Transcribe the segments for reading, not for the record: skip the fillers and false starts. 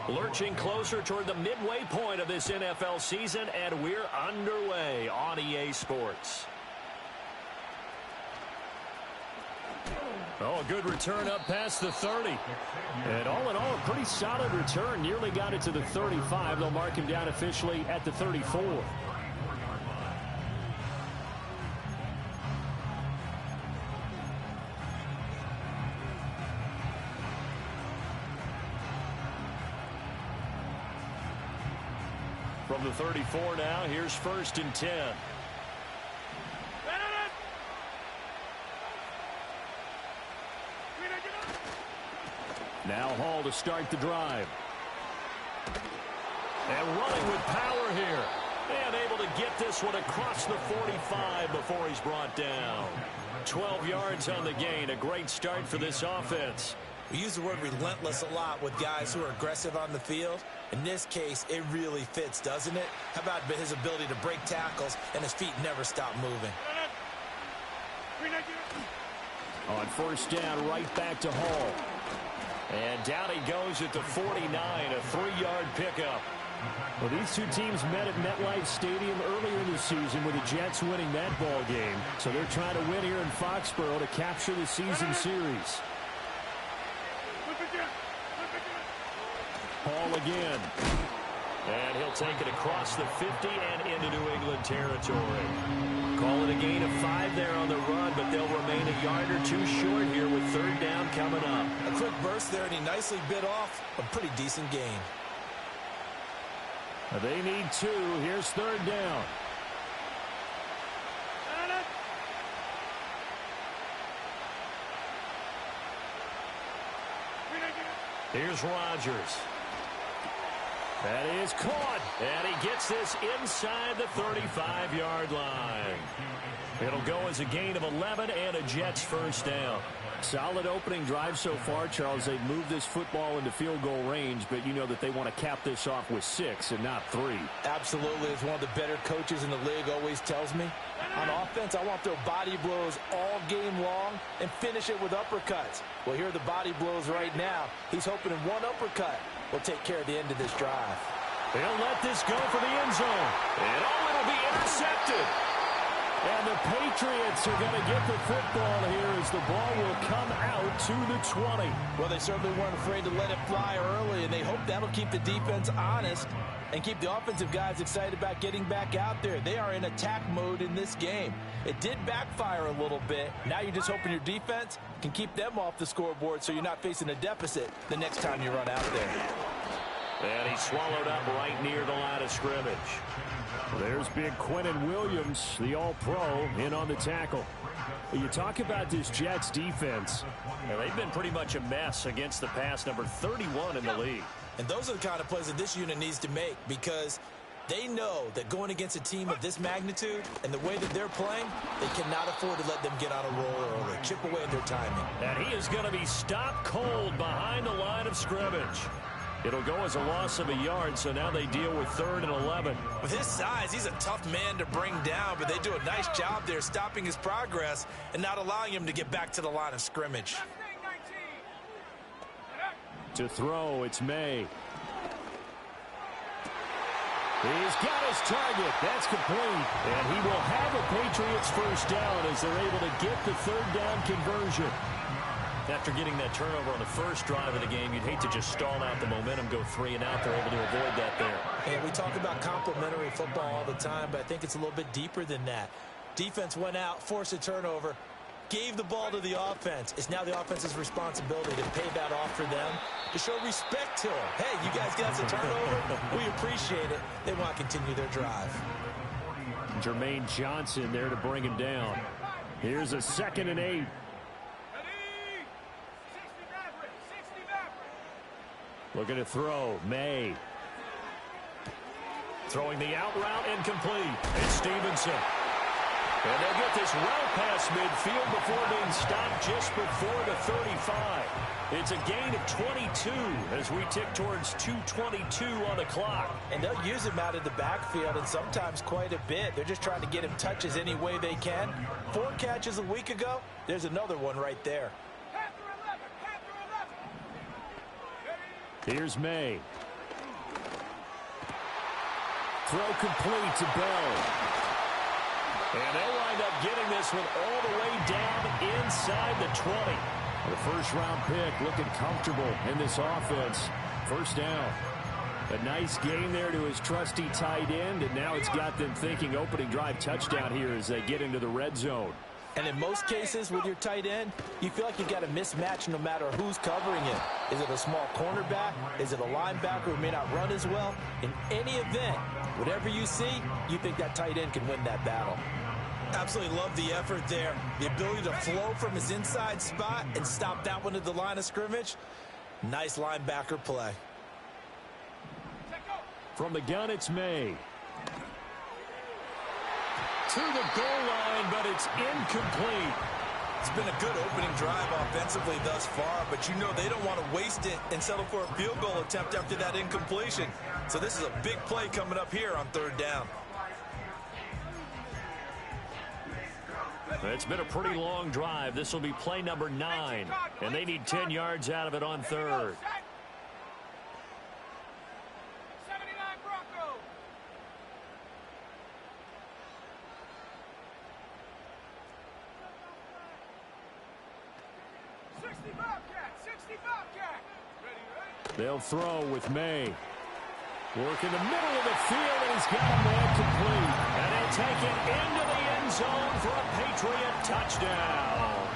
Lurching closer toward the midway point of this NFL season, and we're underway on EA Sports. Oh, a good return up past the 30. And all in all, a pretty solid return. Nearly got it to the 35. They'll mark him down officially at the 34. From the 34 now, here's 1st and 10. Now Hall to start the drive. And running with power here. And able to get this one across the 45 before he's brought down. 12 yards on the gain. A great start for this offense. We use the word relentless a lot with guys who are aggressive on the field. In this case, it really fits, doesn't it? How about his ability to break tackles and his feet never stop moving? On 1st down, right back to Hall. And down he goes at the 49, a 3-yard pickup. Well, these two teams met at MetLife Stadium earlier in the season with the Jets winning that ball game. So they're trying to win here in Foxborough to capture the season series. Hall again. And he'll take it across the 50 and into New England territory. Call it a gain of 5 there on the run, but they'll remain a yard or 2 short here with 3rd down coming up. A quick burst there, and he nicely bit off a pretty decent gain. They need 2. Here's 3rd down. Here's Rodgers. That is caught, and he gets this inside the 35-yard line. It'll go as a gain of 11 and a Jets 1st down. Solid opening drive so far, Charles. They've moved this football into field goal range, but you know that they want to cap this off with 6 and not 3. Absolutely. As one of the better coaches in the league always tells me, on offense, I want to throw body blows all game long and finish it with uppercuts. Well, here are the body blows right now. He's hoping in one uppercut will take care of the end of this drive. They'll let this go for the end zone. And it'll be intercepted. And the Patriots are going to get the football here as the ball will come out to the 20. Well, they certainly weren't afraid to let it fly early, and they hope that'll keep the defense honest and keep the offensive guys excited about getting back out there. They are in attack mode in this game. It did backfire a little bit. Now you're just hoping your defense can keep them off the scoreboard so you're not facing a deficit the next time you run out there. And he swallowed up right near the line of scrimmage. There's big Quinnen Williams, the All-Pro, in on the tackle. Well, you talk about this Jets defense. They've been pretty much a mess against the pass, number 31 in the league. And those are the kind of plays that this unit needs to make because they know that going against a team of this magnitude and the way that they're playing, they cannot afford to let them get on a roll early. Chip away at their timing. And he is going to be stopped cold behind the line of scrimmage. It'll go as a loss of a yard, so now they deal with 3rd and 11. With his size, he's a tough man to bring down, but they do a nice job there stopping his progress and not allowing him to get back to the line of scrimmage. To throw, it's May. He's got his target. That's complete. And he will have a Patriots 1st down as they're able to get the 3rd down conversion. After getting that turnover on the first drive of the game, you'd hate to just stall out the momentum, go 3 and out. They're able to avoid that there. And we talk about complementary football all the time, but I think it's a little bit deeper than that. Defense went out, forced a turnover, gave the ball to the offense. It's now the offense's responsibility to pay that off for them, to show respect to them. Hey, you guys got us a turnover. We appreciate it. They want to continue their drive. Jermaine Johnson there to bring him down. Here's a 2nd and 8. Looking to throw. May. Throwing the out route incomplete. It's Stevenson. And they'll get this well past midfield before being stopped just before the 35. It's a gain of 22 as we tick towards 2:22 on the clock. And they'll use him out of the backfield and sometimes quite a bit. They're just trying to get him touches any way they can. 4 catches a week ago. There's another one right there. Here's May. Throw complete to Bell. And they'll wind up getting this one all the way down inside the 20. The first-round pick looking comfortable in this offense. First down. A nice gain there to his trusty tight end, and now it's got them thinking opening drive touchdown here as they get into the red zone. And in most cases with your tight end, you feel like you've got a mismatch no matter who's covering it. Is it a small cornerback? Is it a linebacker who may not run as well? In any event, whatever you see, you think that tight end can win that battle. Absolutely love the effort there. The ability to flow from his inside spot and stop that one at the line of scrimmage. Nice linebacker play. From the gun, it's May. To the goal line, but it's incomplete. It's been a good opening drive offensively thus far, but you know they don't want to waste it and settle for a field goal attempt after that incompletion. So this is a big play coming up here on third down. It's been a pretty long drive. This will be play number 9, and they need 10 yards out of it on third. They'll throw with May. Work in the middle of the field, and he's got a man complete. And he'll take it into the end zone for a Patriot touchdown.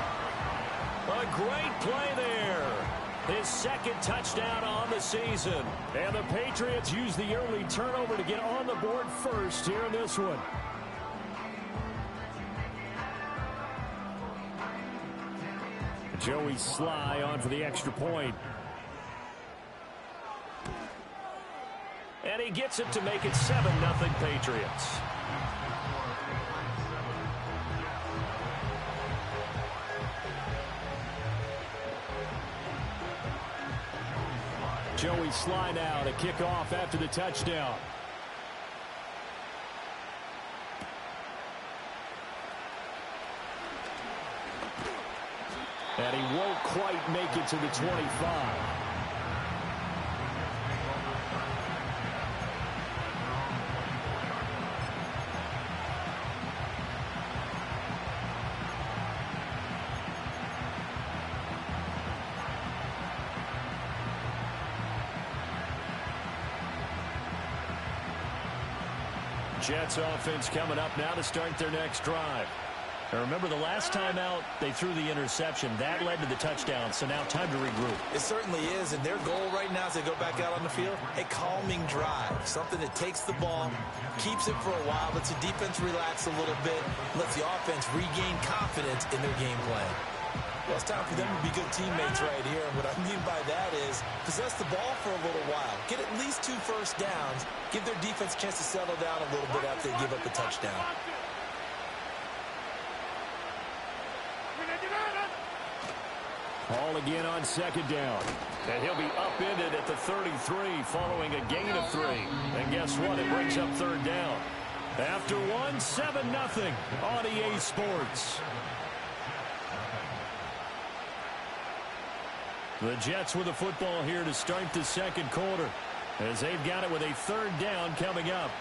A great play there. His second touchdown on the season. And the Patriots use the early turnover to get on the board first here in this one. Joey Sly on for the extra point. And he gets it to make it 7-0 Patriots. Joey Sly now to kick off after the touchdown. And he won't quite make it to the 25. Jets offense coming up now to start their next drive. Now remember, the last time out, they threw the interception. That led to the touchdown, so now time to regroup. It certainly is, and their goal right now as they go back out on the field, a calming drive. Something that takes the ball, keeps it for a while, lets the defense relax a little bit, lets the offense regain confidence in their game plan. Well, it's time for them to be good teammates right here, and what I mean by that is possess the ball for a little while, get at least 2 first downs, give their defense a chance to settle down a little bit after they give up the touchdown. Hall again on second down. And he'll be upended at the 33 following a gain of 3. And guess what? It brings up third down. After one, 7-0 on EA Sports. The Jets with the football here to start the second quarter as they've got it with a third down coming up.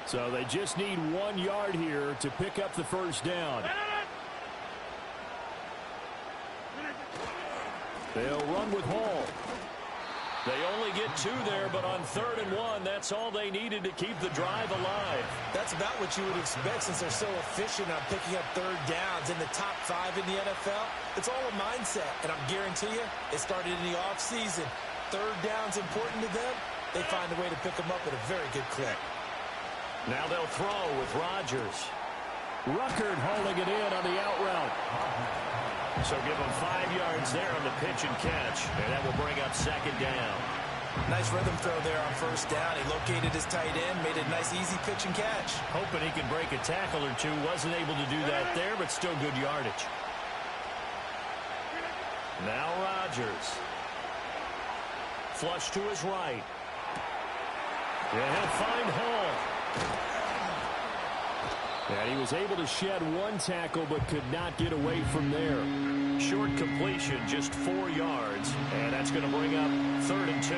So they just need 1 yard here to pick up the first down. They'll run with Hall. They only get 2 there, but on 3rd and 1, that's all they needed to keep the drive alive. That's about what you would expect since they're so efficient on picking up third downs in the top 5 in the NFL. It's all a mindset, and I'm guarantee you, it started in the offseason. Third down's important to them. They find a way to pick them up at a very good clip. Now they'll throw with Rodgers. Ruckert holding it in on the out route. So give him 5 yards there on the pitch and catch. And that will bring up second down. Nice rhythm throw there on first down. He located his tight end, made a nice easy pitch and catch. Hoping he could break a tackle or two. Wasn't able to do that there, but still good yardage. Now Rodgers. Flush to his right. And he'll find Hall. And he was able to shed one tackle but could not get away from there. Short completion, just 4 yards. And that's going to bring up 3rd and 2.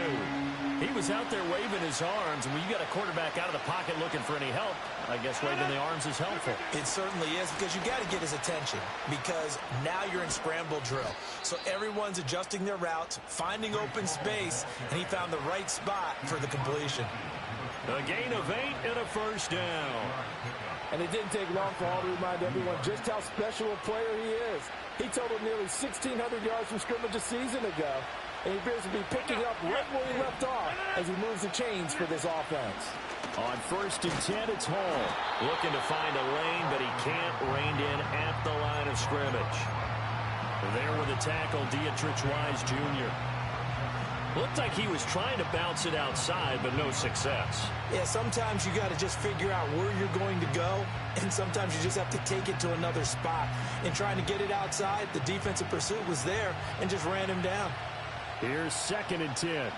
He was out there waving his arms, and when you got a quarterback out of the pocket looking for any help, I guess waving the arms is helpful. It certainly is, because you got to get his attention, because now you're in scramble drill. So everyone's adjusting their routes, finding open space, and he found the right spot for the completion. A gain of 8 and a 1st down. And it didn't take long for Hall to remind everyone just how special a player he is. He totaled nearly 1,600 yards from scrimmage a season ago. And he appears to be picking up right where he left off as he moves the chains for this offense. On 1st and 10, it's Hall. Looking to find a lane, but he can't rein in at the line of scrimmage. There with a tackle, Dietrich Wise Jr. Looked like he was trying to bounce it outside, but no success. Yeah, sometimes you got to just figure out where you're going to go, and sometimes you just have to take it to another spot. In trying to get it outside, the defensive pursuit was there and just ran him down. Here's 2nd and 10.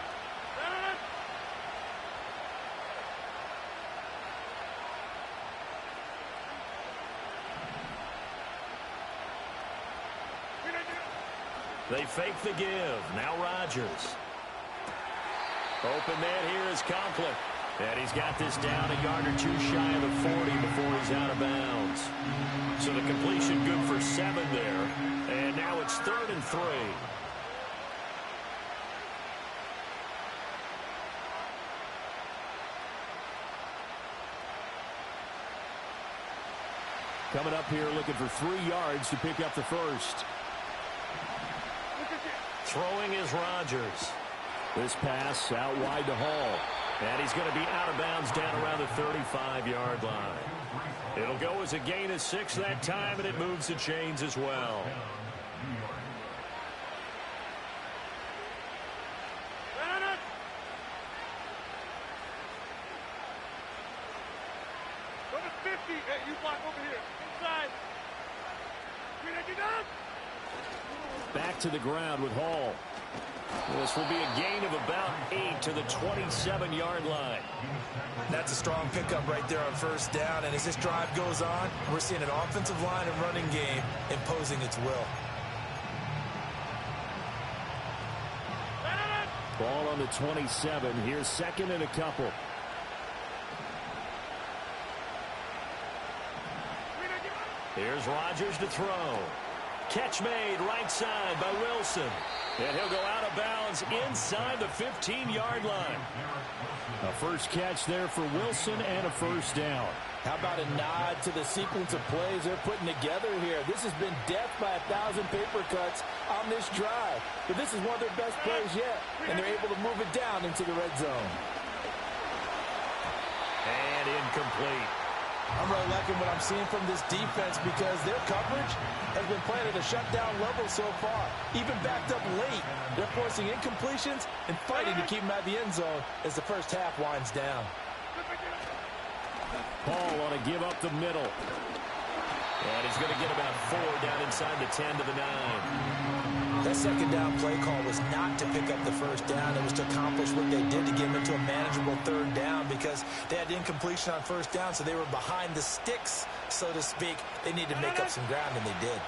They fake the give. Now Rodgers. Open man here is Conklin. And he's got this down a yard or 2 shy of the 40 before he's out of bounds. So the completion good for 7 there. And now it's 3rd and 3. Coming up here looking for 3 yards to pick up the 1st. Throwing is Rodgers. This pass out wide to Hall. And he's going to be out of bounds down around the 35-yard line. It'll go as a gain of 6 that time, and it moves the chains as well. Number 50, hey, you block over here. Inside. Back to the ground with Hall. This will be a gain of about 8 to the 27-yard line. That's a strong pickup right there on 1st down, and as this drive goes on, we're seeing an offensive line and running game imposing its will. Ball on the 27. Here's 2nd and a couple. Here's Rodgers to throw. Catch made right side by Wilson. And he'll go out of bounds inside the 15-yard line. A first catch there for Wilson and a 1st down. How about a nod to the sequence of plays they're putting together here? This has been death by 1,000 paper cuts on this drive. But this is one of their best plays yet, and they're able to move it down into the red zone. And incomplete. I'm really liking what I'm seeing from this defense because their coverage has been playing at a shutdown level so far. Even backed up late, they're forcing incompletions and fighting to keep them out of the end zone as the first half winds down. Paul on a give up the middle. And he's going to get about 4 down inside the 10 to the 9. That 2nd down play call was not to pick up the 1st down. It was to accomplish what they did to get them into a manageable 3rd down because they had incompletion on 1st down, so they were behind the sticks, so to speak. They needed to make up some ground, and they did.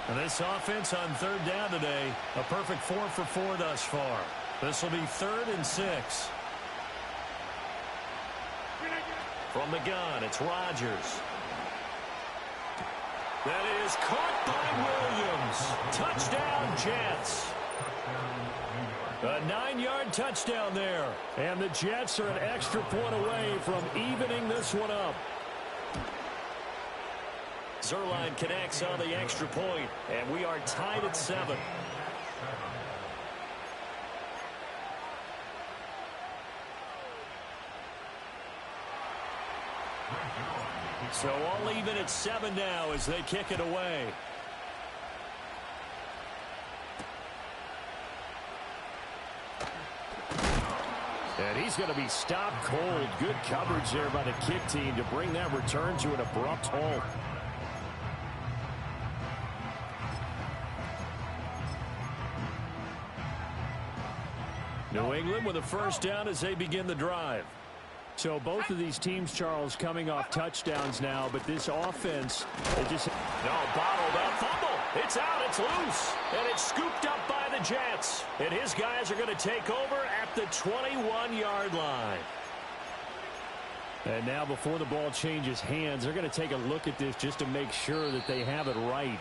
And this offense on 3rd down today, a perfect 4 for 4 thus far. This will be 3rd and 6. From the gun, it's Rodgers. That is caught by Williams. Touchdown, Jets. A 9-yard touchdown there. And the Jets are an extra point away from evening this one up. Zerline connects on the extra point, and we are tied at 7. So all even at 7 now as they kick it away. And he's going to be stopped cold. Good coverage there by the kick team to bring that return to an abrupt halt. New England with a first down as they begin the drive. So both of these teams, Charles, coming off touchdowns now, but this offense, they just... No, bottled up, fumble. It's out, it's loose, and it's scooped up by the Jets. And his guys are going to take over at the 21-yard line. And now before the ball changes hands, they're going to take a look at this just to make sure that they have it right.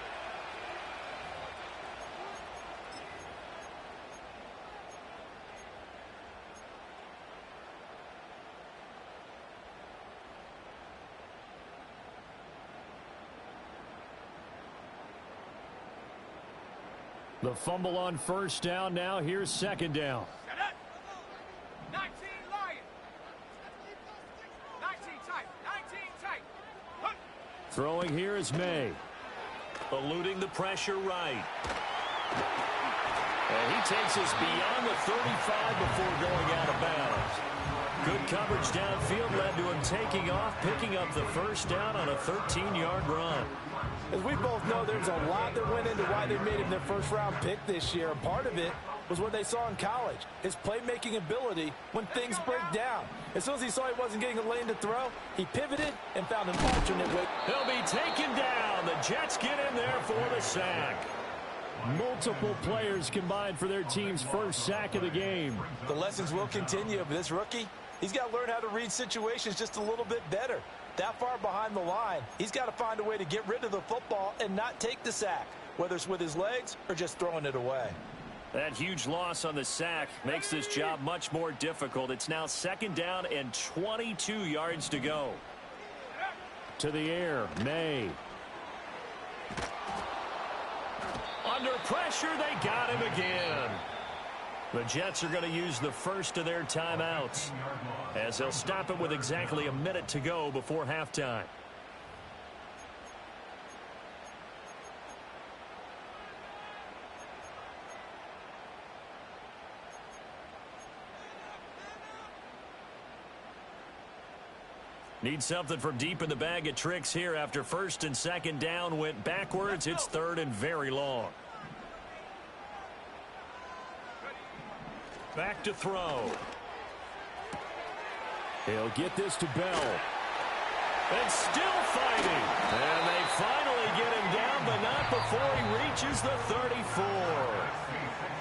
The fumble on first down now. Here's second down. 19 Lions. 19 tight. 19 tight. Throwing here is May. Eluding the pressure right. And he takes us beyond the 35 before going out of bounds. Good coverage downfield led to him taking off, picking up the first down on a 13-yard run. As we both know, there's a lot that went into why they made him their first-round pick this year. And part of it was what they saw in college, his playmaking ability when things break down. As soon as he saw he wasn't getting a lane to throw, he pivoted and found an alternate way. He'll be taken down. The Jets get in there for the sack. Multiple players combined for their team's first sack of the game. The lessons will continue, but this rookie, he's got to learn how to read situations just a little bit better. That far behind the line, he's got to find a way to get rid of the football and not take the sack, whether it's with his legs or just throwing it away. That huge loss on the sack makes this job much more difficult. It's now second down and 22 yards to go. To the air, May. Under pressure, they got him again. The Jets are going to use the first of their timeouts as they'll stop it with exactly a minute to go before halftime. Need something from deep in the bag of tricks here after first and second down went backwards. It's third and very long. Back to throw. He'll get this to Bell. And still fighting. And they finally get him down, but not before he reaches the 34.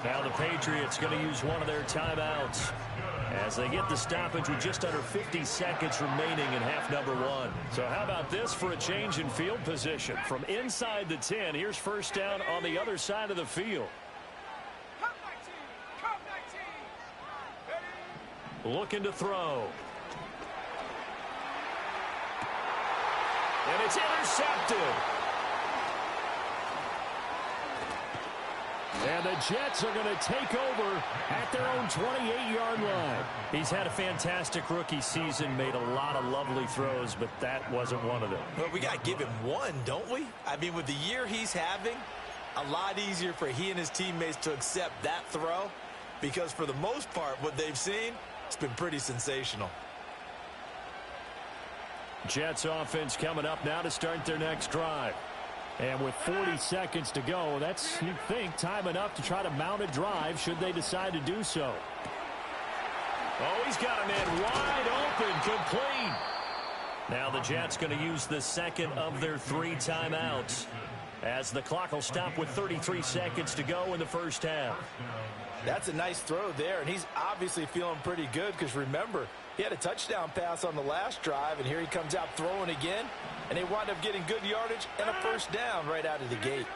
Now the Patriots going to use one of their timeouts as they get the stoppage with just under 50 seconds remaining in half number one. So how about this for a change in field position? From inside the 10, here's first down on the other side of the field. Looking to throw. And it's intercepted. And the Jets are going to take over at their own 28-yard line. He's had a fantastic rookie season, made a lot of lovely throws, but that wasn't one of them. Well, we got to give him one, don't we? I mean, with the year he's having, a lot easier for he and his teammates to accept that throw because for the most part, what they've seen, it's been pretty sensational. Jets offense coming up now to start their next drive. And with 40 seconds to go, that's, you'd think, time enough to try to mount a drive should they decide to do so. Oh, he's got a man wide open, complete. Now the Jets going to use the second of their 3 timeouts as the clock will stop with 33 seconds to go in the first half. That's a nice throw there, and he's obviously feeling pretty good because, remember, he had a touchdown pass on the last drive, and here he comes out throwing again, and they wind up getting good yardage and a first down right out of the gate.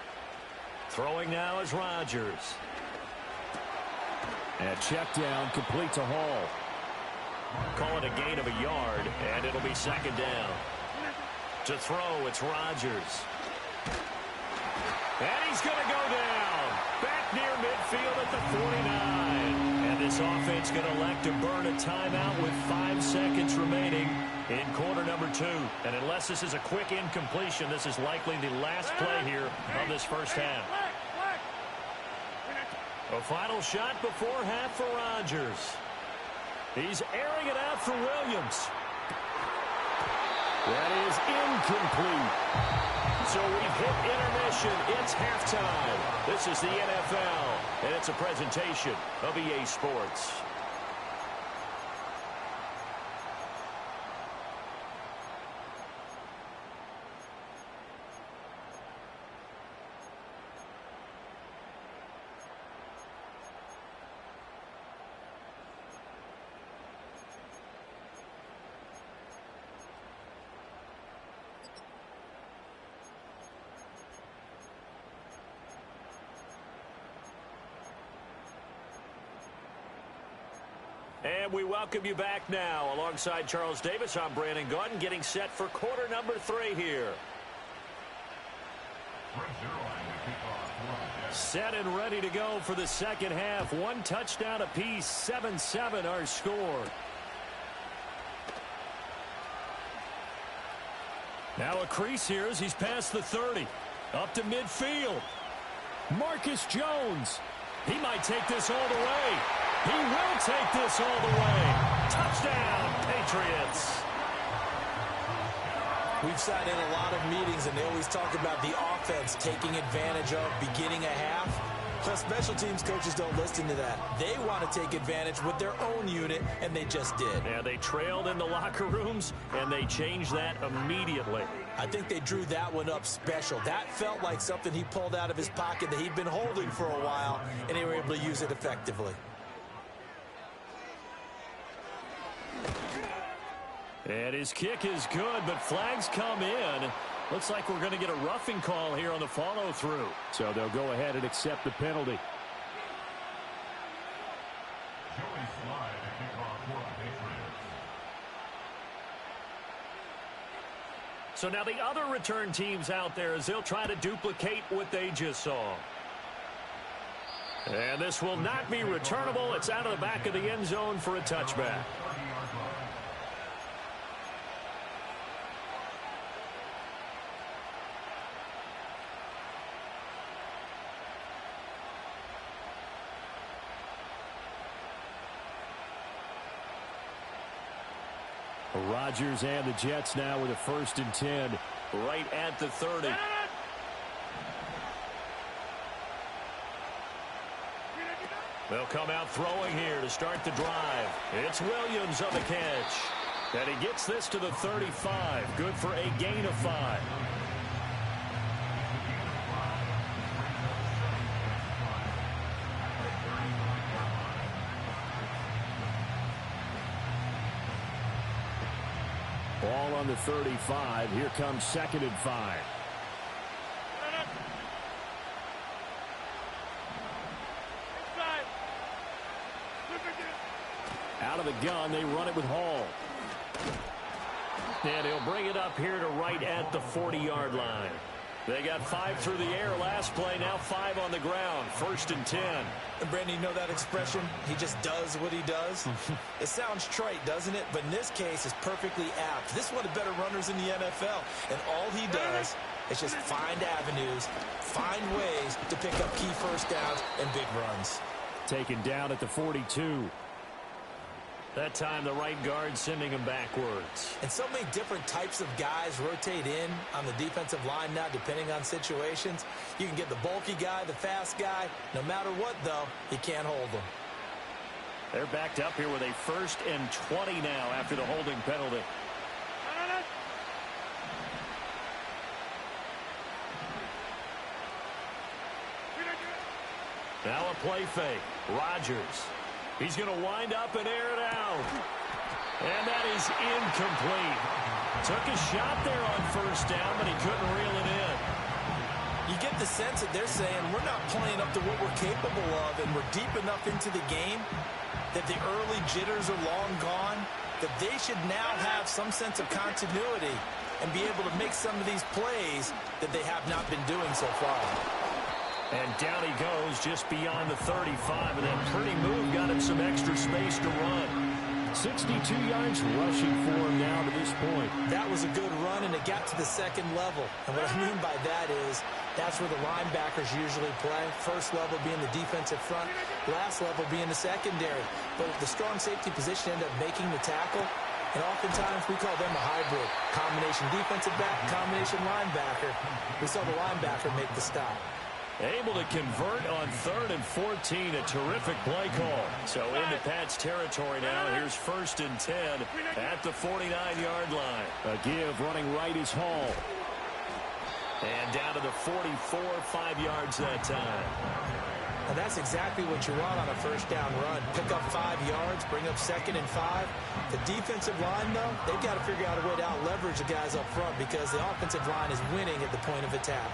Throwing now is Rodgers. And check down, complete to Hall. Call it a gain of a yard, and it'll be second down. To throw, it's Rodgers. And he's going to go down. Back near midfield at the 49. And this offense going to elect to burn a timeout with 5 seconds remaining in quarter number 2. And unless this is a quick incompletion, this is likely the last play here of this first half. A final shot before half for Rodgers. He's airing it out for Williams. That is incomplete. So we've hit intermission. It's halftime. This is the NFL, and it's a presentation of EA Sports. And we welcome you back now. Alongside Charles Davis, I'm Brandon Gaudin, getting set for quarter number 3 here. Set and ready to go for the second half. One touchdown apiece, 7-7 our score. Now a crease here as he's past the 30. Up to midfield. Marcus Jones. He might take this all the way. He will take this all the way. Touchdown, Patriots. We've sat in a lot of meetings, and they always talk about the offense taking advantage of beginning a half. Plus, special teams coaches don't listen to that. They want to take advantage with their own unit, and they just did. Yeah, they trailed in the locker rooms, and they changed that immediately. I think they drew that one up special. That felt like something he pulled out of his pocket that he'd been holding for a while, and they were able to use it effectively. And his kick is good, but flags come in. Looks like we're going to get a roughing call here on the follow-through. So they'll go ahead and accept the penalty. So now the other return teams out there as they'll try to duplicate what they just saw. And this will not be returnable. It's out of the back of the end zone for a touchback. Rodgers and the Jets now with a 1st and 10. Right at the 30. They'll come out throwing here to start the drive. It's Williams on the catch. And he gets this to the 35. Good for a gain of 5. Ball on the 35. Here comes 2nd and 5. Out of the gun, they run it with Hall. And he'll bring it up here to right at the 40-yard line. They got 5 through the air last play, now 5 on the ground. 1st and 10. And Brandon, you know that expression? He just does what he does. It sounds trite, doesn't it? But in this case, it's perfectly apt. This is one of the better runners in the NFL. And all he does is just find avenues, find ways to pick up key first downs and big runs. Taken down at the 42. That time the right guard sending him backwards. And so many different types of guys rotate in on the defensive line now depending on situations. You can get the bulky guy, the fast guy. No matter what, though, he can't hold them. They're backed up here with a 1st and 20 now after the holding penalty. Now a play fake. Rodgers. He's going to wind up and air it out. And that is incomplete. Took a shot there on 1st down, but he couldn't reel it in. You get the sense that they're saying we're not playing up to what we're capable of, and we're deep enough into the game that the early jitters are long gone, that they should now have some sense of continuity and be able to make some of these plays that they have not been doing so far. And down he goes just beyond the 35, and that pretty move got him some extra space to run. 62 yards rushing for him now to this point. That was a good run, and it got to the 2nd level. And what I mean by that is that's where the linebackers usually play. 1st level being the defensive front, last level being the secondary. But the strong safety position ended up making the tackle. And oftentimes we call them a hybrid. Combination defensive back, combination linebacker. We saw the linebacker make the stop. Able to convert on 3rd and 14. A terrific play call. So into Pat's territory now. Here's 1st and 10 at the 49-yard line. A give running right is Hall. And down to the 44, 5 yards that time. And that's exactly what you want on a 1st down run. Pick up 5 yards, bring up 2nd and 5. The defensive line, though, they've got to figure out a way to out-leverage the guys up front because the offensive line is winning at the point of attack.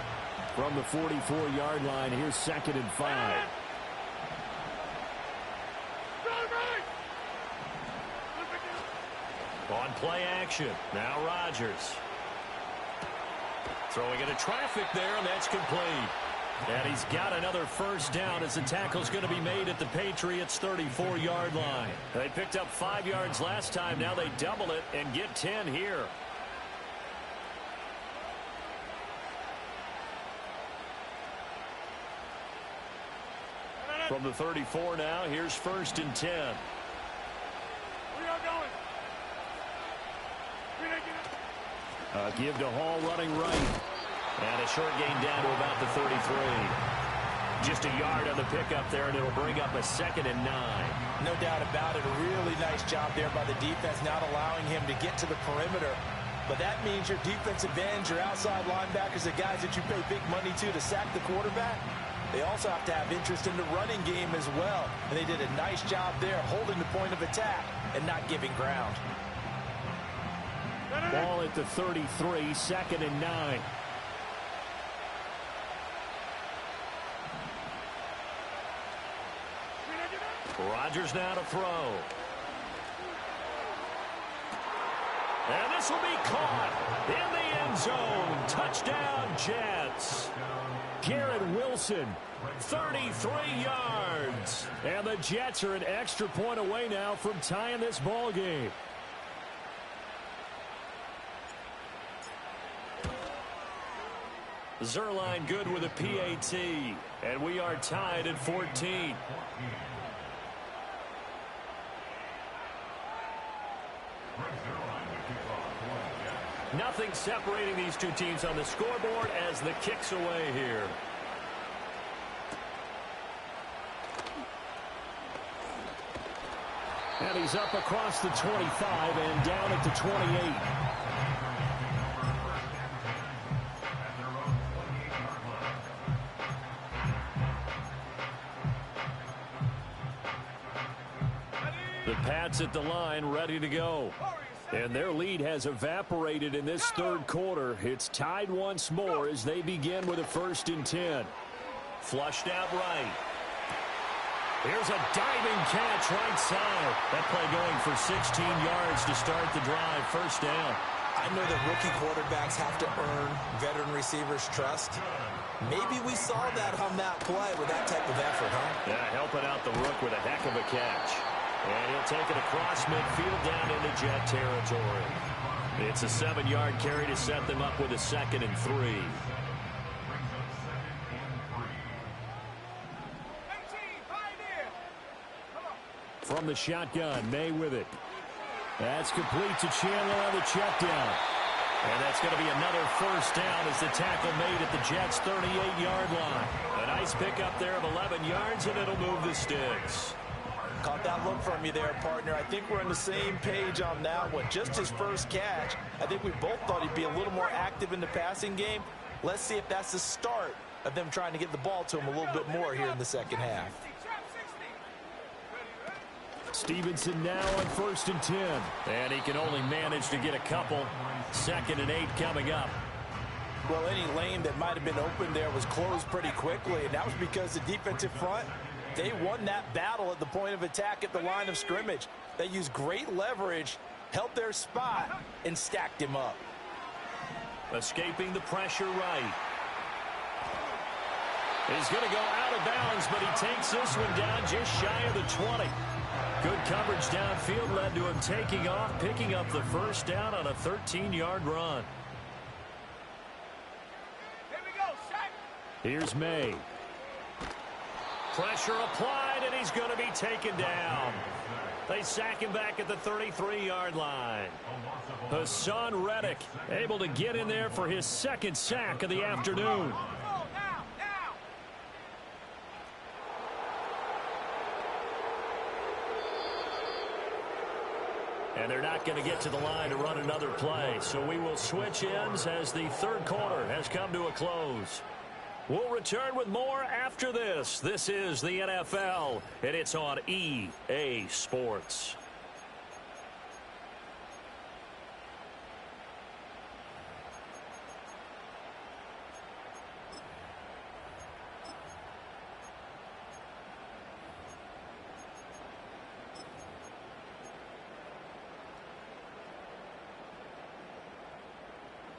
From the 44-yard line, here's 2nd and 5. On play action. Now Rodgers. Throwing into traffic there, and that's complete. And he's got another first down as the tackle's going to be made at the Patriots' 34-yard line. They picked up 5 yards last time. Now they double it and get 10 here. From the 34 now, here's 1st and 10. Where y'all going? Give to Hall running right. And a short gain down to about the 33. Just a yard on the pickup there, and it'll bring up a 2nd and 9. No doubt about it. A really nice job there by the defense, not allowing him to get to the perimeter. But that means your defensive ends, your outside linebackers, the guys that you pay big money to sack the quarterback, they also have to have interest in the running game as well. And they did a nice job there holding the point of attack and not giving ground. Ball at the 33, 2nd and 9. Rodgers now to throw. And this will be caught in the end zone. Touchdown, Jets. Garrett Wilson, 33 yards. And the Jets are an extra point away now from tying this ball game. Zerline good with a PAT. And we are tied at 14. Nothing separating these two teams on the scoreboard as the kick's away here. And he's up across the 25 and down at the 28. The Pats at the line, ready to go. And their lead has evaporated in this 3rd quarter. It's tied once more as they begin with a 1st and 10. Flushed out right. Here's a diving catch right side. That play going for 16 yards to start the drive. 1st down. I know that rookie quarterbacks have to earn veteran receivers' trust. Maybe we saw that on that play with that type of effort, huh? Yeah, helping out the rook with a heck of a catch. And he'll take it across midfield down into Jet territory. It's a 7-yard carry to set them up with a 2nd and 3. From the shotgun, May with it. That's complete to Chandler on the check down. And that's going to be another 1st down as the tackle made at the Jets' 38-yard line. A nice pickup there of 11 yards, and it'll move the sticks. Caught that look from you there, partner. I think we're on the same page on that one. Just his first catch. I think we both thought he'd be a little more active in the passing game. Let's see if that's the start of them trying to get the ball to him a little bit more here in the 2nd half. Stevenson now on 1st and 10. And he can only manage to get a couple. 2nd and 8 coming up. Well, any lane that might have been open there was closed pretty quickly, and that was because the defensive front, they won that battle at the point of attack at the line of scrimmage. They used great leverage, held their spot, and stacked him up. Escaping the pressure right. He's going to go out of bounds, but he takes this one down just shy of the 20. Good coverage downfield led to him taking off, picking up the 1st down on a 13-yard run. Here we go, Shaq. Here's May. Pressure applied, and he's going to be taken down. They sack him back at the 33-yard line. Hassan Reddick able to get in there for his 2nd sack of the afternoon. And they're not going to get to the line to run another play. So we will switch ends as the 3rd quarter has come to a close. We'll return with more after this. This is the NFL, and it's on EA Sports.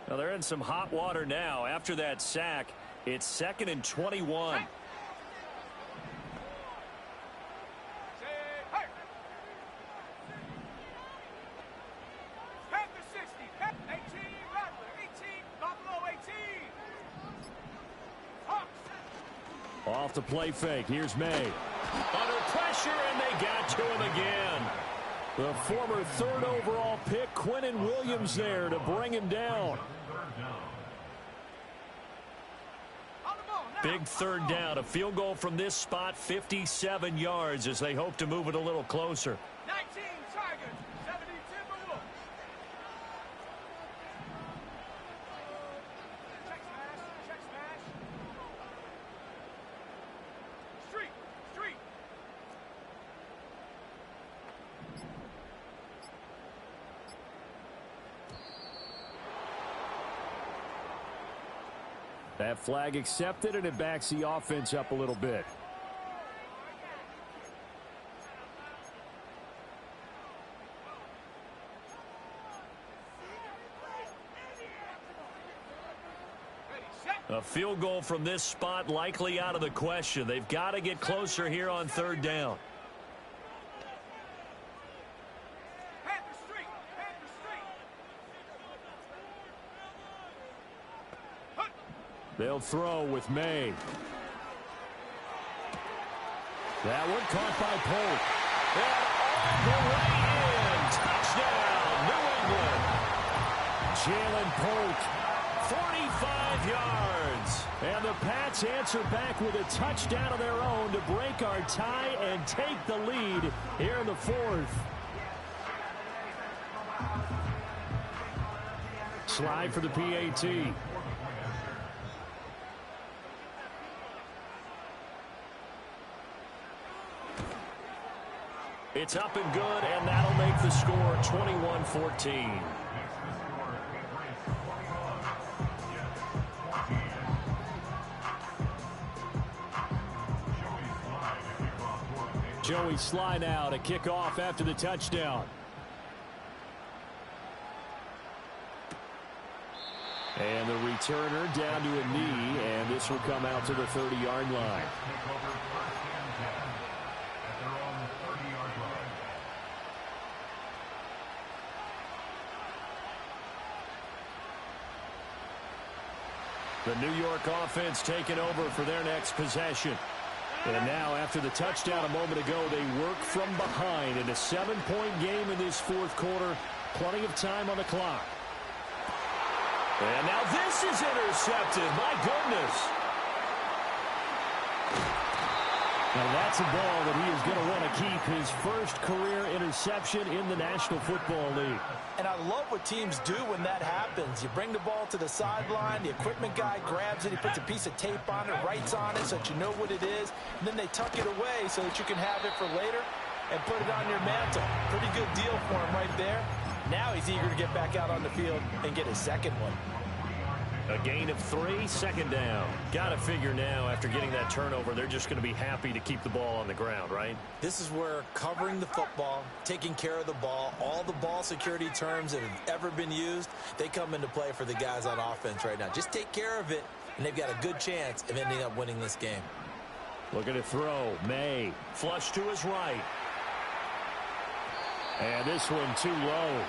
Well, they're in some hot water now. After that sack, it's 2nd and 21. Off the play fake. Here's May. Under pressure, and they got to him again. The former 3rd overall pick, Quinnen Williams, there to bring him down. Big 3rd down. A field goal from this spot, 57 yards, as they hope to move it a little closer. 19 Tigers, 70 Timberwolves. Check smash, check smash. Street, street. That flag accepted, and it backs the offense up a little bit. A field goal from this spot likely out of the question. They've got to get closer here on 3rd down. They'll throw with May. That one caught by Polk. And all the way in. Touchdown, New England. Jalen Polk. 45 yards. And the Pats answer back with a touchdown of their own to break our tie and take the lead here in the 4th. Slide for the PAT. It's up and good, and that'll make the score 21-14. Joey Sly now to kick off after the touchdown. And the returner down to a knee, and this will come out to the 30-yard line. The New York offense taking over for their next possession. And now, after the touchdown a moment ago, they work from behind in a 7-point game in this 4th quarter. Plenty of time on the clock. And now this is intercepted. My goodness. And that's a ball that he is going to want to keep, his first career interception in the National Football League. And I love what teams do when that happens. You bring the ball to the sideline, the equipment guy grabs it, he puts a piece of tape on it, writes on it so that you know what it is, and then they tuck it away so that you can have it for later and put it on your mantle. Pretty good deal for him right there. Now he's eager to get back out on the field and get his second one. A gain of 3, 2nd down. Got to figure now, after getting that turnover, they're just going to be happy to keep the ball on the ground, right? This is where covering the football, taking care of the ball, all the ball security terms that have ever been used, they come into play for the guys on offense right now. Just take care of it, and they've got a good chance of ending up winning this game. Looking to throw. May. Flush to his right. And this one too low.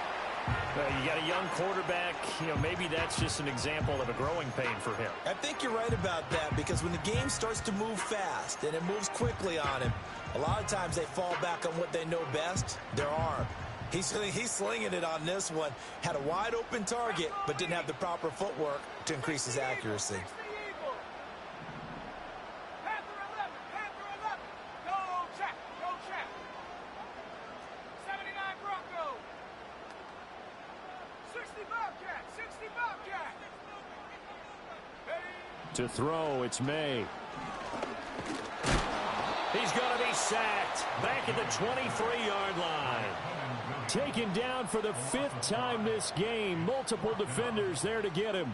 You got a young quarterback, maybe that's just an example of a growing pain for him. I think you're right about that, because when the game starts to move fast and it moves quickly on him, a lot of times they fall back on what they know best, their arm. He's slinging it on this one. Had a wide open target, but didn't have the proper footwork to increase his accuracy. To throw, it's May. He's going to be sacked. Back at the 23-yard line. Taken down for the 5th time this game. Multiple defenders there to get him.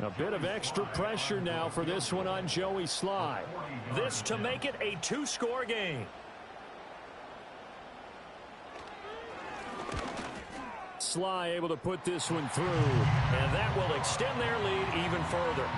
A bit of extra pressure now for this one on Joey Sly. This to make it a 2-score game. Sly able to put this one through. And that will extend their lead even further.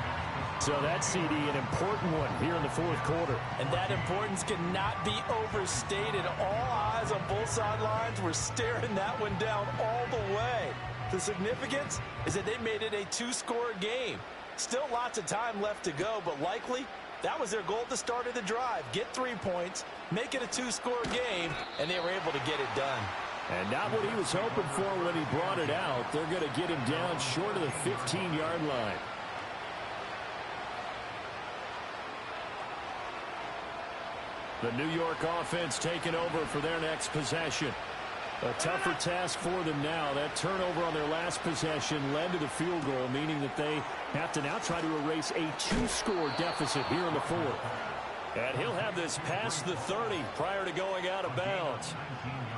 So that CD, an important one here in the fourth quarter. And that importance cannot be overstated. All eyes on both sidelines were staring that one down all the way. The significance is that they made it a two-score game. Still lots of time left to go, but likely that was their goal at the start of the drive. Get 3 points, make it a two-score game, and they were able to get it done. And not what he was hoping for when he brought it out. They're going to get him down short of the 15-yard line. The New York offense taking over for their next possession. A tougher task for them now. That turnover on their last possession led to the field goal, meaning that they have to now try to erase a two-score deficit here in the fourth. And he'll have this past the 30 prior to going out of bounds.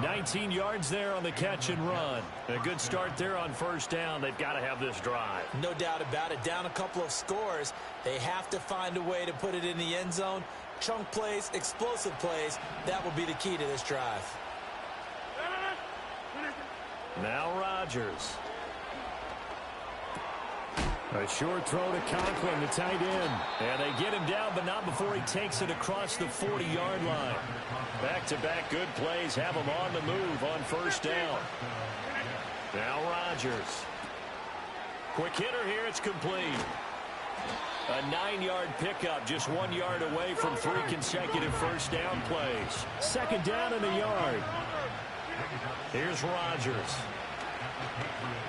19 yards there on the catch and run. A good start there on first down. They've got to have this drive. No doubt about it. Down a couple of scores. They have to find a way to put it in the end zone. Chunk plays, explosive plays. That will be the key to this drive. Now Rodgers. A short throw to Conklin, the tight end. And they get him down, but not before he takes it across the 40-yard line. Back-to-back good plays have him on the move on first down. Now Rodgers. Quick hitter here, it's complete. A 9-yard pickup, just 1 yard away from 3 consecutive first down plays. Second down and a yard. Here's Rodgers.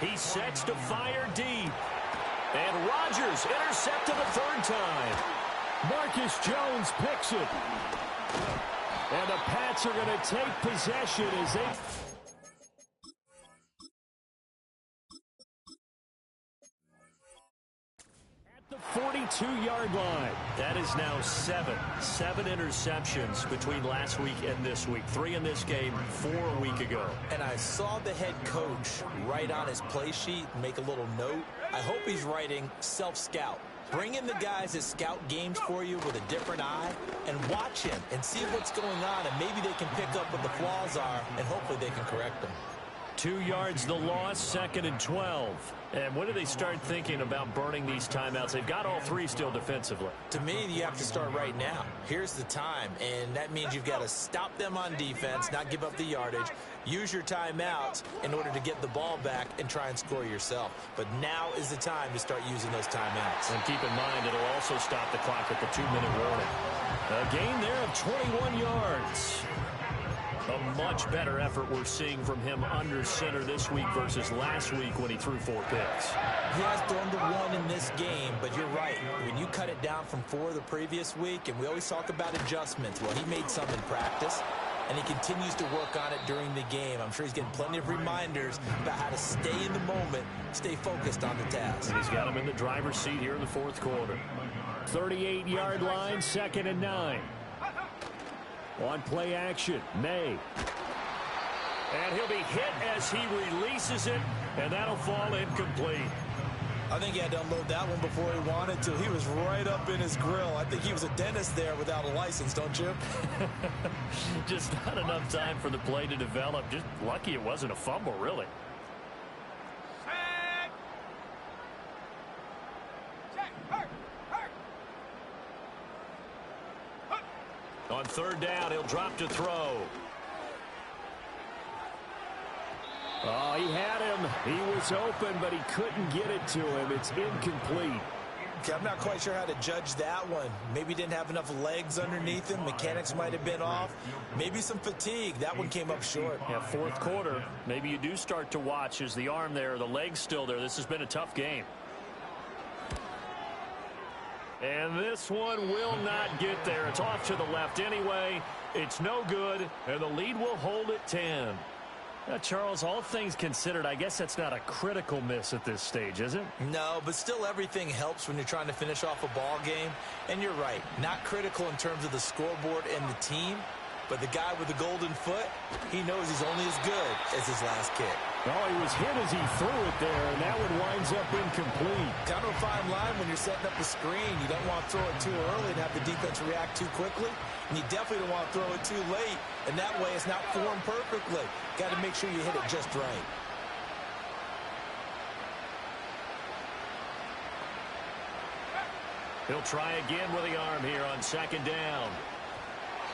He sets to fire deep. And Rodgers intercepted a third time. Marcus Jones picks it. And the Pats are going to take possession as they... at the 42-yard line. That is now 7 interceptions between last week and this week. 3 in this game, 4 a week ago. And I saw the head coach write on his play sheet, make a little note. I hope he's writing self-scout. Bring in the guys that scout games for you with a different eye and watch him and see what's going on, and maybe they can pick up what the flaws are, and hopefully they can correct them. 2 yards the loss, 2nd and 12. And when do they start thinking about burning these timeouts? They've got all 3 still defensively. To me, you have to start right now. Here's the time, and that means you've got to stop them on defense, not give up the yardage, use your timeouts in order to get the ball back and try and score yourself. But now is the time to start using those timeouts. And keep in mind, it'll also stop the clock at the 2-minute warning. A gain there of 21 yards. A much better effort we're seeing from him under center this week versus last week when he threw 4 picks. He has thrown the 1 in this game, but you're right. When you cut it down from 4 the previous week, and we always talk about adjustments, well, he made some in practice, and he continues to work on it during the game. I'm sure he's getting plenty of reminders about how to stay in the moment, stay focused on the task. And he's got him in the driver's seat here in the fourth quarter. 38-yard line, 2nd and 9. On play action, May. And he'll be hit as he releases it, and that'll fall incomplete. I think he had to unload that one before he wanted to. He was right up in his grill. I think he was a dentist there without a license, don't you? Just not enough time for the play to develop. Just lucky it wasn't a fumble, really. On 3rd down, he'll drop to throw. Oh, he had him. He was open, but he couldn't get it to him. It's incomplete. Okay, I'm not quite sure how to judge that one. Maybe he didn't have enough legs underneath him. Mechanics might have been off. Maybe some fatigue. That one came up short. Yeah, fourth quarter. Maybe you do start to watch. Is the arm there, the leg's still there? This has been a tough game. And this one will not get there. It's off to the left anyway. It's no good, and the lead will hold at 10. Now, Charles, all things considered, I guess that's not a critical miss at this stage, is it? No, but still everything helps when you're trying to finish off a ball game. And you're right, not critical in terms of the scoreboard and the team, but the guy with the golden foot, he knows he's only as good as his last kick. Oh, he was hit as he threw it there, and that one winds up incomplete. Kind of a fine line when you're setting up the screen. You don't want to throw it too early and have the defense react too quickly, and you definitely don't want to throw it too late, and that way it's not formed perfectly. Got to make sure you hit it just right. He'll try again with the arm here on second down.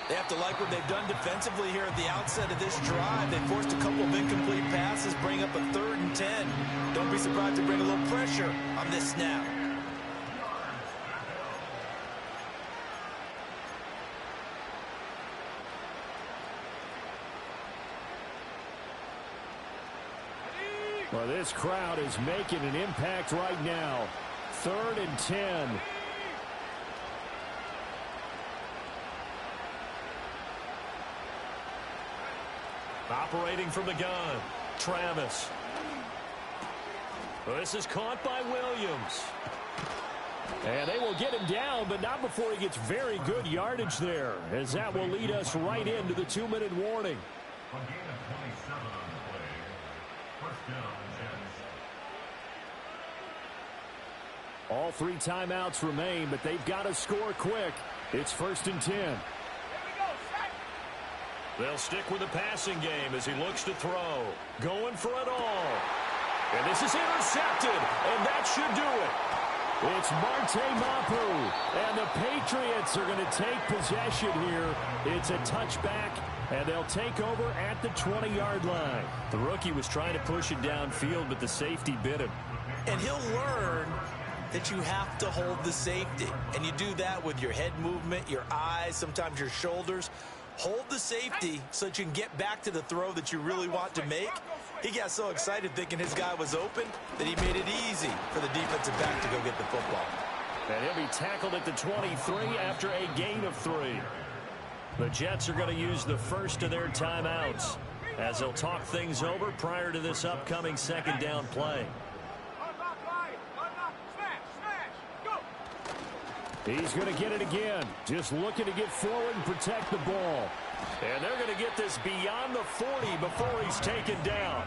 They have to like what they've done defensively here at the outset of this drive. They forced a couple of incomplete passes, bring up a 3rd and 10. Don't be surprised to bring a little pressure on this snap. Well, this crowd is making an impact right now. 3rd and 10. Operating from the gun, Travis. Well, this is caught by Williams. And they will get him down, but not before he gets very good yardage there, as that will lead us right into the 2-minute warning. All 3 timeouts remain, but they've got to score quick. It's 1st and 10. They'll stick with the passing game as he looks to throw. Going for it all. And this is intercepted, and that should do it. It's Marte Mapu, and the Patriots are going to take possession here. It's a touchback, and they'll take over at the 20-yard line. The rookie was trying to push it downfield, but the safety bit him. And he'll learn that you have to hold the safety. And you do that with your head movement, your eyes, sometimes your shoulders. Hold the safety so that you can get back to the throw that you really want to make. He got so excited thinking his guy was open that he made it easy for the defensive back to go get the football. And he'll be tackled at the 23 after a gain of 3. The Jets are going to use the first of their timeouts as they'll talk things over prior to this upcoming 2nd down play. He's going to get it again. Just looking to get forward and protect the ball. And they're going to get this beyond the 40 before he's taken down.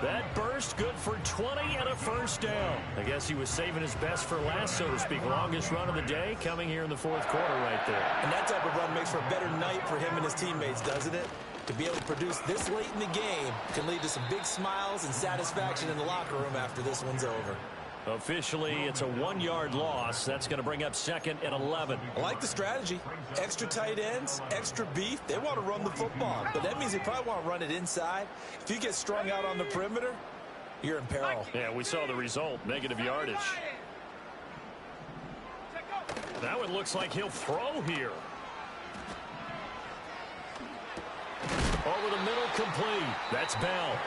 That burst good for 20 and a 1st down. I guess he was saving his best for last, so to speak. Longest run of the day coming here in the 4th quarter right there. And that type of run makes for a better night for him and his teammates, doesn't it? To be able to produce this late in the game can lead to some big smiles and satisfaction in the locker room after this one's over. Officially, it's a 1-yard loss. That's going to bring up 2nd and 11. I like the strategy. Extra tight ends, extra beef. They want to run the football, but that means they probably want to run it inside. If you get strung out on the perimeter, you're in peril. Yeah, we saw the result, negative yardage. Now it looks like he'll throw here. Over the middle, complete. That's Bell.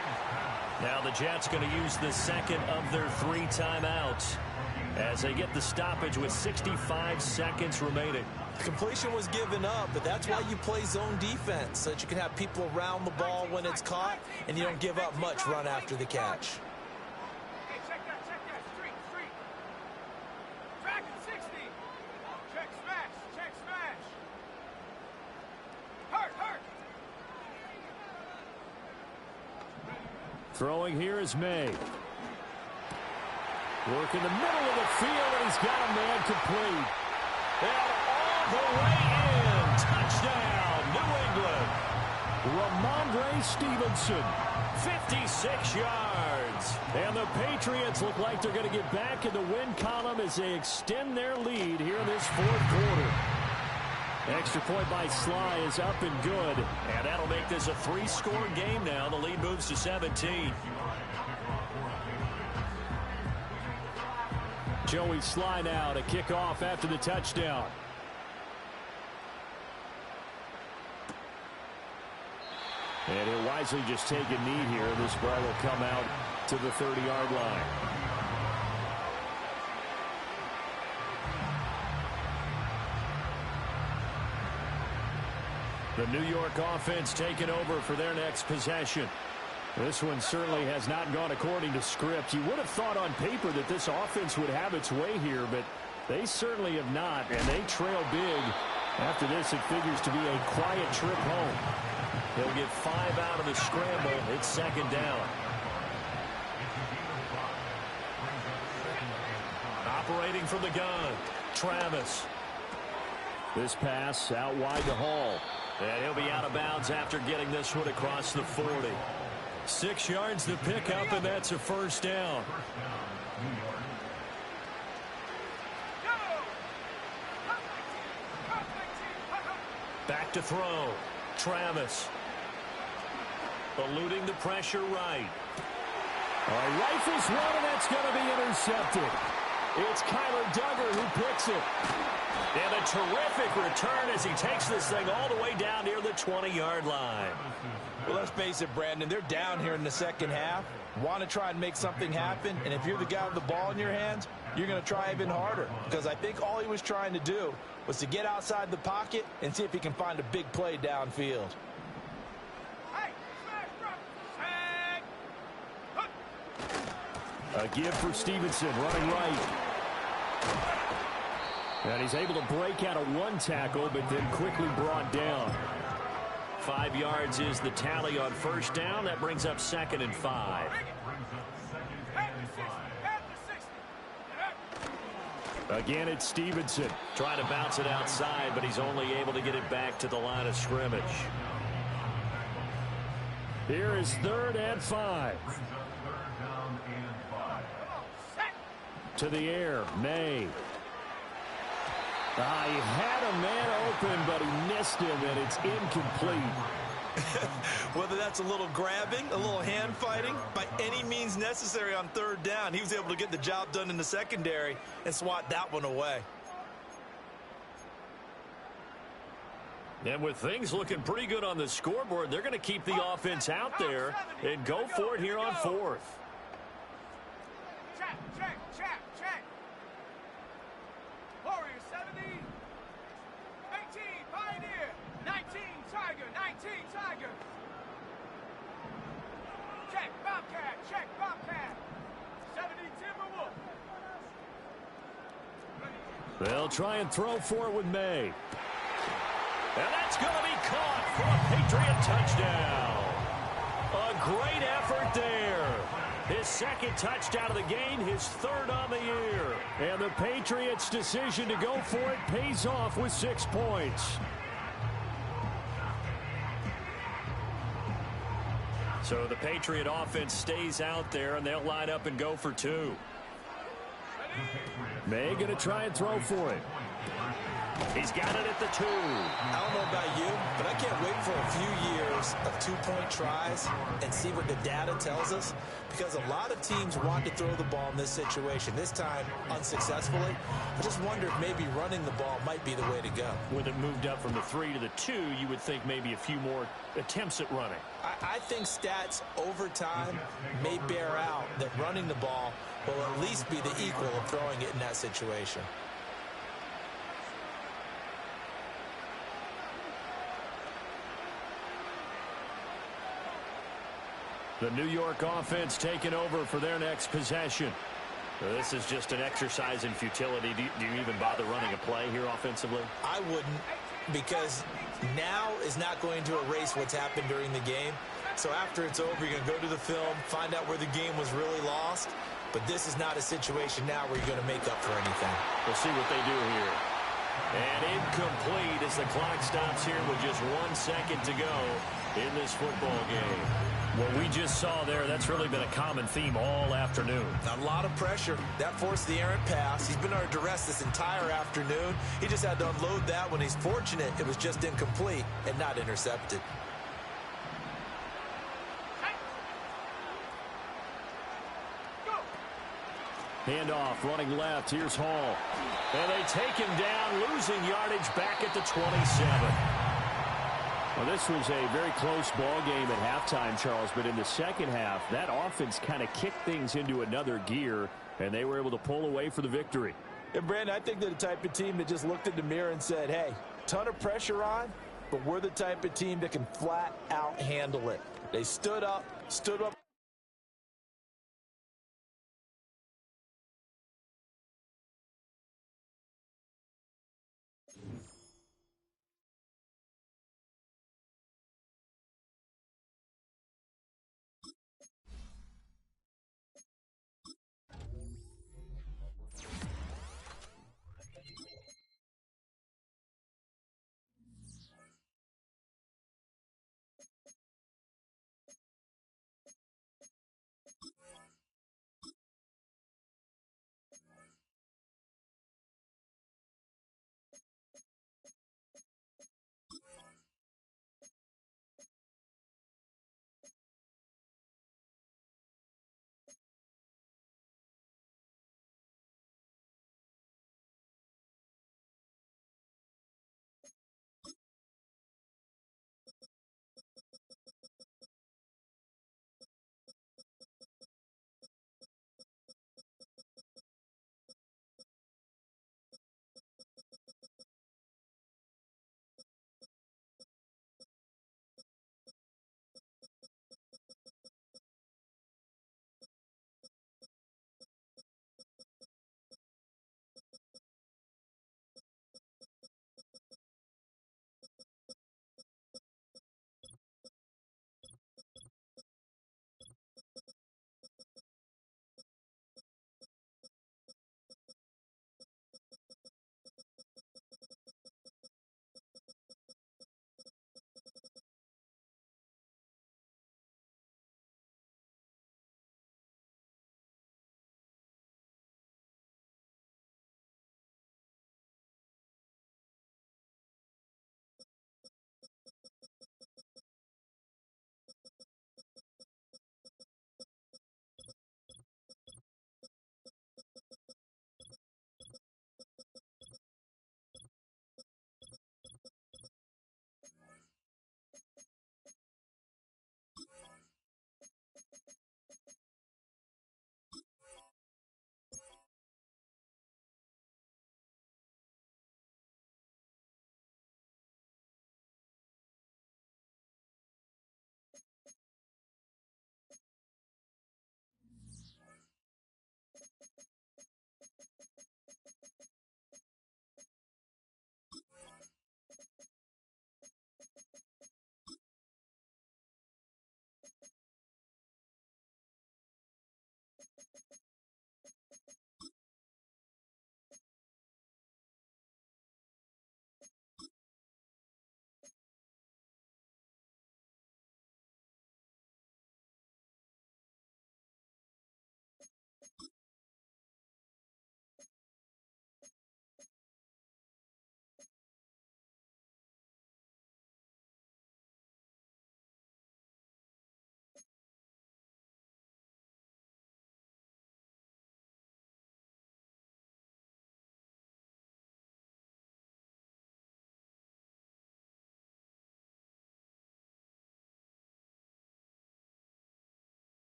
Now the Jets going to use the 2nd of their 3 timeouts as they get the stoppage with 65 seconds remaining. Completion was given up, but that's why you play zone defense, so that you can have people around the ball when it's caught, and you don't give up much run after the catch. Hey, check that. Street. Track at 60. Check smash. Hurt. Throwing here is May. Work in the middle of the field, and he's got a man complete. And all the way in. Touchdown, New England. Ramondre Stevenson. 56 yards. And the Patriots look like they're going to get back in the win column as they extend their lead here in this 4th quarter. Extra point by Sly is up and good. And that'll make this a 3-score game now. The lead moves to 17. Joey Sly now to kick off after the touchdown. And he'll wisely just take a knee here. This ball will come out to the 30-yard line. The New York offense taking over for their next possession. This one certainly has not gone according to script. You would have thought on paper that this offense would have its way here, but they certainly have not, and they trail big. After this, it figures to be a quiet trip home. He'll get 5 out of the scramble. It's 2nd down. Operating from the gun, Travis. This pass out wide to Hall. And he'll be out of bounds after getting this one across the 40. 6 yards to pick up, and that's a 1st down. Back to throw. Travis. Eluding the pressure right. Rifles one, and that's going to be intercepted. It's Kyler Duggar who picks it. And a terrific return as he takes this thing all the way down near the 20-yard line. Well, let's face it, Brandon, they're down here in the second half. Want to try and make something happen, and if you're the guy with the ball in your hands, you're going to try even harder, because I think all he was trying to do was to get outside the pocket and see if he can find a big play downfield. A give for Stevenson, running right. And he's able to break out of one tackle, but then quickly brought down. 5 yards is the tally on first down. That brings up 2nd and 5. Again, it's Stevenson. Trying to bounce it outside, but he's only able to get it back to the line of scrimmage. Here is 3rd and 5. To the air, May. He had a man open, but he missed him, and it's incomplete. Whether that's a little grabbing, a little hand fighting, by any means necessary on 3rd down, he was able to get the job done in the secondary and swat that one away. And with things looking pretty good on the scoreboard, they're going to keep the offense out there and go for it here on 4th. Check. Warrior 70. 18, Pioneer. 19, Tiger. 19, Tiger. Check, Bobcat. 70, Timberwolf. They'll try and throw for it with May. And that's going to be caught for a Patriot touchdown. A great effort there. His 2nd touchdown of the game, his 3rd on the year. And the Patriots' decision to go for it pays off with 6 points. So the Patriot offense stays out there, and they'll line up and go for 2. May going to try and throw for it. He's got it at the 2. I don't know about you, but I can't wait for a few years of 2-point tries and see what the data tells us, because a lot of teams want to throw the ball in this situation, this time unsuccessfully. I just wonder if maybe running the ball might be the way to go. With it moved up from the 3 to the 2, you would think maybe a few more attempts at running. I think stats over time may bear out that running the ball will at least be the equal of throwing it in that situation. The New York offense taking over for their next possession. So this is just an exercise in futility. Do you even bother running a play here offensively? I wouldn't, because now is not going to erase what's happened during the game. So after it's over, you're going to go to the film, find out where the game was really lost. But this is not a situation now where you're going to make up for anything. We'll see what they do here. And incomplete as the clock stops here with just 1 second to go in this football game. What we just saw there, that's really been a common theme all afternoon. A lot of pressure. That forced the errant pass. He's been under duress this entire afternoon. He just had to unload that one. He's fortunate it was just incomplete and not intercepted. Handoff, running left. Here's Hall. And they take him down, losing yardage back at the 27. Well, this was a very close ball game at halftime, Charles, but in the second half, that offense kind of kicked things into another gear, and they were able to pull away for the victory. And, Brandon, I think they're the type of team that just looked in the mirror and said, hey, ton of pressure on, but we're the type of team that can flat out handle it. They stood up